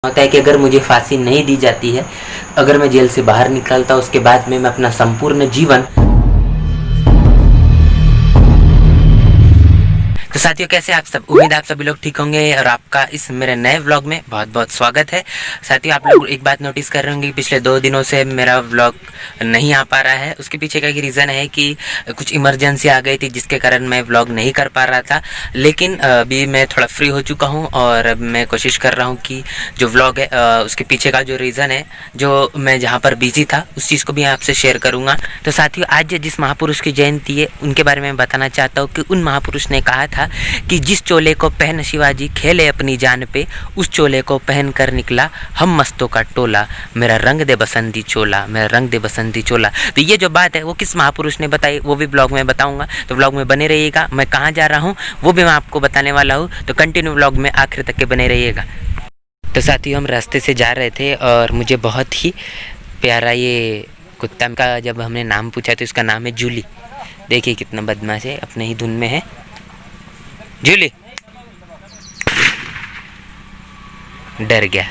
होता है कि अगर मुझे फांसी नहीं दी जाती है, अगर मैं जेल से बाहर निकलता उसके बाद में मैं अपना संपूर्ण जीवन। तो साथियों, कैसे आप सब? उम्मीद आप सभी लोग ठीक होंगे और आपका इस मेरे नए व्लॉग में बहुत बहुत स्वागत है। साथियों, आप लोग एक बात नोटिस कर रहे होंगे कि पिछले 2 दिनों से मेरा व्लॉग नहीं आ पा रहा है। उसके पीछे का एक रीज़न है कि कुछ इमरजेंसी आ गई थी जिसके कारण मैं व्लॉग नहीं कर पा रहा था। लेकिन अभी मैं थोड़ा फ्री हो चुका हूँ और अब मैं कोशिश कर रहा हूँ कि जो व्लॉग है उसके पीछे का जो रीज़न है, जो मैं जहाँ पर बिजी था उस चीज़ को भी आपसे शेयर करूँगा। तो साथियों, आज जिस महापुरुष की जयंती है उनके बारे में बताना चाहता हूँ कि उन महापुरुष ने कहा था कि जिस चोले को पहन शिवाजी खेले अपनी जान पे, उस चोले को पहन कर निकला हम मस्तों का टोला, मेरा रंग दे बसंती चोला, मेरा रंग दे बसंती चोला। तो ये जो बात है वो किस महापुरुष ने बताई वो भी ब्लॉग में बताऊंगा, तो ब्लॉग में बने रहिएगा। मैं कहाँ जा रहा हूँ वो भी मैं आपको बताने वाला हूँ, तो कंटिन्यू ब्लॉग में आखिर तक के बने रहिएगा। तो साथियों, हम रास्ते से जा रहे थे और मुझे बहुत ही प्यारा ये कुत्ता का जब हमने नाम पूछा तो इसका नाम है जूली। देखिए कितना बदमाश है, अपने ही धुन में है। जूली डर गया।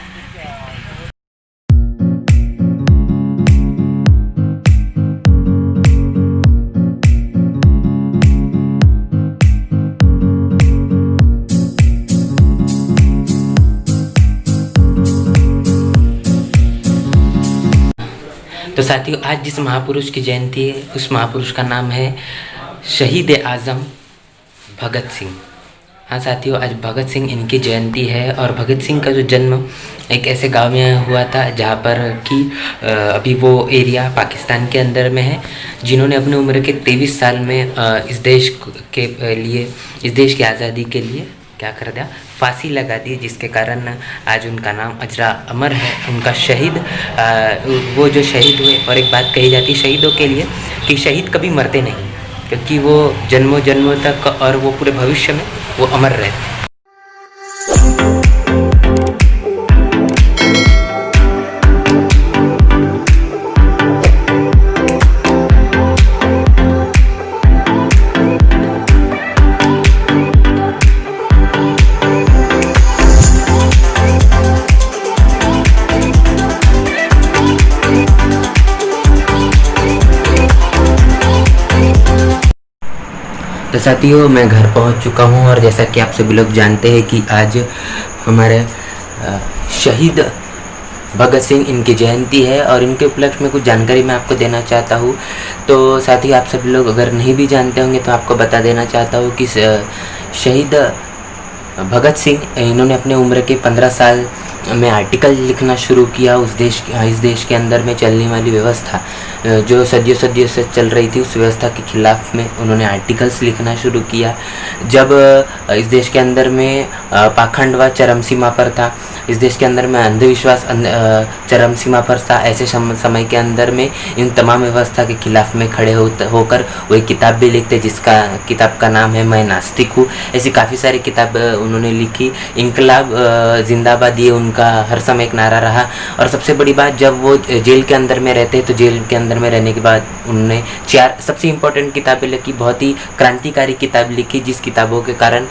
तो साथियों, आज जिस महापुरुष की जयंती है उस महापुरुष का नाम है शहीद आज़म भगत सिंह। हाँ साथियों, आज भगत सिंह इनकी जयंती है और भगत सिंह का जो जन्म एक ऐसे गांव में हुआ था जहाँ पर कि अभी वो एरिया पाकिस्तान के अंदर में है, जिन्होंने अपनी उम्र के 23 साल में इस देश के लिए, इस देश की आज़ादी के लिए क्या कर दिया, फांसी लगा दी, जिसके कारण आज उनका नाम अजरा अमर है। उनका शहीद, वो जो शहीद हुए, और एक बात कही जाती है शहीदों के लिए कि शहीद कभी मरते नहीं, क्योंकि वो जन्मों जन्मों तक और वो पूरे भविष्य में वो अमर रहते हैं। तो साथियों, मैं घर पहुंच चुका हूं और जैसा कि आप सभी लोग जानते हैं कि आज हमारे शहीद भगत सिंह इनकी जयंती है और इनके उपलक्ष्य में कुछ जानकारी मैं आपको देना चाहता हूं। तो साथियों, आप सभी लोग अगर नहीं भी जानते होंगे तो आपको बता देना चाहता हूं कि शहीद भगत सिंह इन्होंने अपने उम्र के 15 साल में आर्टिकल लिखना शुरू किया। इस देश के अंदर में चलने वाली व्यवस्था जो सदियों से चल रही थी, उस व्यवस्था के खिलाफ में उन्होंने आर्टिकल्स लिखना शुरू किया। जब इस देश के अंदर में पाखंडवाद चरम सीमा पर था, इस देश के अंदर में अंधविश्वास चरम सीमा पर था, ऐसे समय के अंदर में इन तमाम व्यवस्था के खिलाफ में खड़े होकर वो एक किताब भी लिखते, जिसका किताब का नाम है मैं नास्तिक हूँ। ऐसी काफ़ी सारी किताब उन्होंने लिखी। इनकलाब जिंदाबाद ये उनका हर समय एक नारा रहा। और सबसे बड़ी बात, जब वो जेल के अंदर में रहते तो जेल के अंदर में रहने के बाद उन्होंने 4 सबसे इम्पोर्टेंट किताबें लिखी, बहुत ही क्रांतिकारी किताब लिखी, जिस किताबों के कारण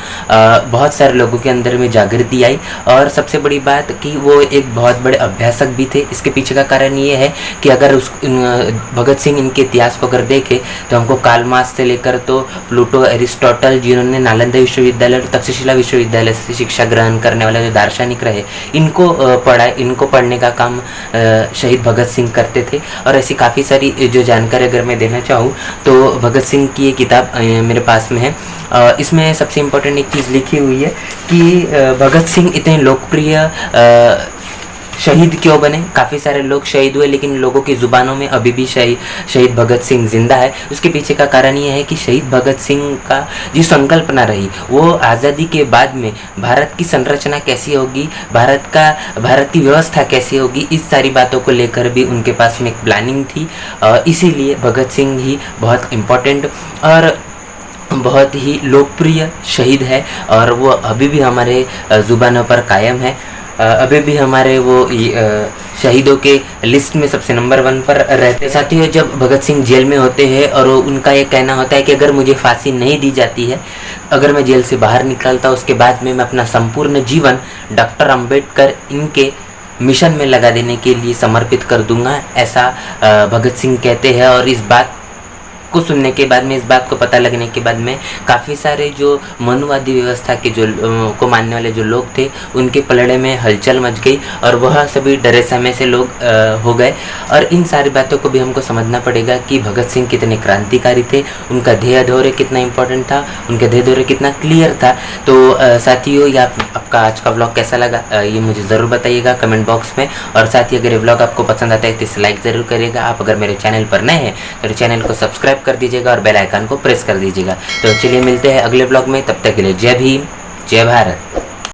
बहुत सारे लोगों के अंदर में जागृति आई। और सबसे बड़ी बात कि वो एक बहुत बड़े अभ्यासक भी थे। इसके पीछे का कारण ये है कि अगर भगत सिंह इनके इतिहास को अगर देखें तो हमको कार्ल मार्क्स से लेकर तो प्लूटो, एरिस्टोटल, जिन्होंने नालंदा विश्वविद्यालय और तक्षशिला विश्वविद्यालय से शिक्षा ग्रहण करने वाले जो दार्शनिक रहे, इनको पढ़ने का काम शहीद भगत सिंह करते थे। और ऐसी काफ़ी सारी जो जानकारी अगर मैं देना चाहूँ तो भगत सिंह की ये किताब मेरे पास में है। इसमें सबसे इम्पोर्टेंट एक चीज़ लिखी हुई है कि भगत सिंह इतने लोकप्रिय शहीद क्यों बने। काफ़ी सारे लोग शहीद हुए लेकिन लोगों की ज़ुबानों में अभी भी शहीद भगत सिंह जिंदा है। उसके पीछे का कारण ये है कि शहीद भगत सिंह का जो संकल्पना रही, वो आज़ादी के बाद में भारत की संरचना कैसी होगी, भारत की व्यवस्था कैसी होगी, इस सारी बातों को लेकर भी उनके पास में एक प्लानिंग थी। इसीलिए भगत सिंह ही बहुत इम्पोर्टेंट और बहुत ही लोकप्रिय शहीद है और वो अभी भी हमारे ज़ुबानों पर कायम है। अभी भी हमारे वो शहीदों के लिस्ट में सबसे नंबर 1 पर रहते। साथियों, जब भगत सिंह जेल में होते हैं और उनका ये कहना होता है कि अगर मुझे फांसी नहीं दी जाती है, अगर मैं जेल से बाहर निकलता उसके बाद में मैं अपना संपूर्ण जीवन डॉक्टर अंबेडकर इनके मिशन में लगा देने के लिए समर्पित कर दूंगा, ऐसा भगत सिंह कहते हैं। और इस बात को सुनने के बाद में, इस बात को पता लगने के बाद में, काफ़ी सारे जो मनुवादी व्यवस्था के जो को मानने वाले जो लोग थे, उनके पलड़े में हलचल मच गई और वह सभी डरे समय से लोग हो गए। और इन सारी बातों को भी हमको समझना पड़ेगा कि भगत सिंह कितने क्रांतिकारी थे, उनका ध्येय धौर्य कितना इंपॉर्टेंट था, उनका ध्येय धौर्य कितना क्लियर था। तो साथियों, या आपका आज का व्लॉग कैसा लगा ये मुझे ज़रूर बताइएगा कमेंट बॉक्स में। और साथ ही अगर ये व्लॉग आपको पसंद आता है तो इसे लाइक ज़रूर करिएगा। आप अगर मेरे चैनल पर नए हैं तो चैनल को सब्सक्राइब कर दीजिएगा और बेल आइकन को प्रेस कर दीजिएगा। तो चलिए मिलते हैं अगले व्लॉग में, तब तक के लिए जय भीम, जय भारत।